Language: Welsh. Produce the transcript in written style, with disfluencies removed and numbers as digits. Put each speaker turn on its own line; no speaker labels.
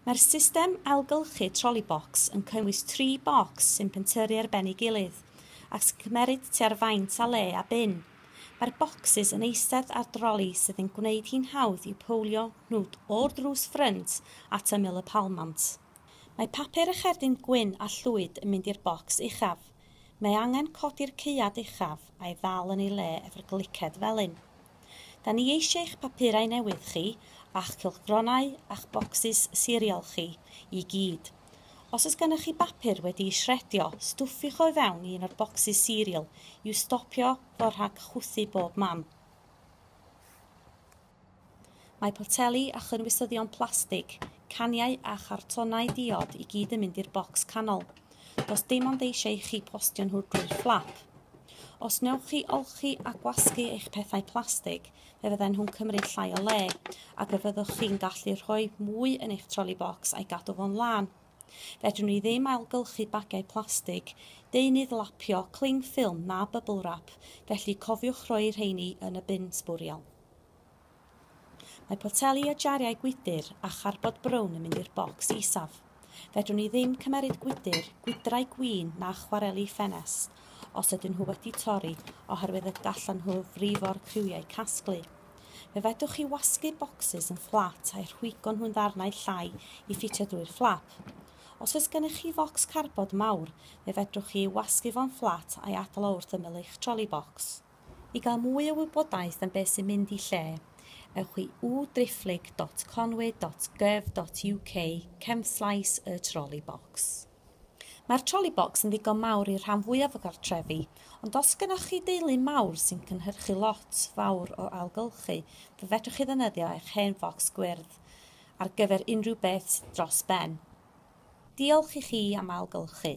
Mae'r system ailgylchu trolley box yn cynnwys 3 bocs sy'n pentyrru ar ben ei gilydd ac sy'n cymeryd tua'r faint a le a bin. Mae'r bocsys yn eistedd ar droli sydd yn gwneud hi'n hawdd i'w powlio nhw o'r drws ffrynt at ymyl y palmant. Mae papur y cherdyn gwyn a llwyd yn mynd i'r bocs uchaf. Mae angen codi'r caead uchaf a'i ddal yn ei le efo'r gliced felyn. Da ni eisiau eich papurau newydd chi, a'ch cylchdronnau a'ch bocsys siriol chi i gyd. Os oes gennych chi bapur wedi'i shredio, stwffiwch o fewn i un o'r bocsys siriol i'w stopio fo rhag chwthu bob man. Mae poteli a chynwysyddion plastig, caniau a chartonau diod i gyd yn mynd i'r bocs canol. Does dim ond eisiau chi postio nhw drwy'r fflap. Os wnewch chi olchi a gwasgu eich pethau plastig, fe fydden nhw'n cymryd llai o le, ac y fyddwch chi'n gallu rhoi mwy yn eich troli bocs a'i gadw fo'n lân. Fedrwn ni ddim ailgylchu bagiau plastig, deunydd lapio, cling ffilm na bubble wrap, felly cofiwch roi'r rheini yn y bin sbwriel. Mae poteli a jariau gwydyr a charbod brown yn mynd i'r bocs isaf. Fedrwn ni ddim cymeryd gwydrau gwin na chwareli ffenest, os ydyn nhw wedi torri oherwydd y gallan nhw frifo'r criwiau casglu. Fe fedrwch chi wasgu bocsys yn fflat a'i rhwygo nhw'n ddarnau llai i ffitio drwy'r fflap. Os oes gennych chi focs carbod mawr, fe fedrwch chi wasgu fo'n fflat a'i adael o wrth ymyl eich troli bocs. I gael mwy o wybodaeth am beth sy'n mynd i lle, ewch i www.conwy.gov.uk/y-trolley-box. Mae'r trolley box yn ddigon mawr i'r rhan fwyaf o gartrefi, ond os gennych chi deulu mawr sy'n cynhyrchu lot fawr o ailgylchu, fe fedrwch chi ddefnyddio eich hen focs gwyrdd ar gyfer unrhyw beth dros ben. Diolch i chi am ailgylchu.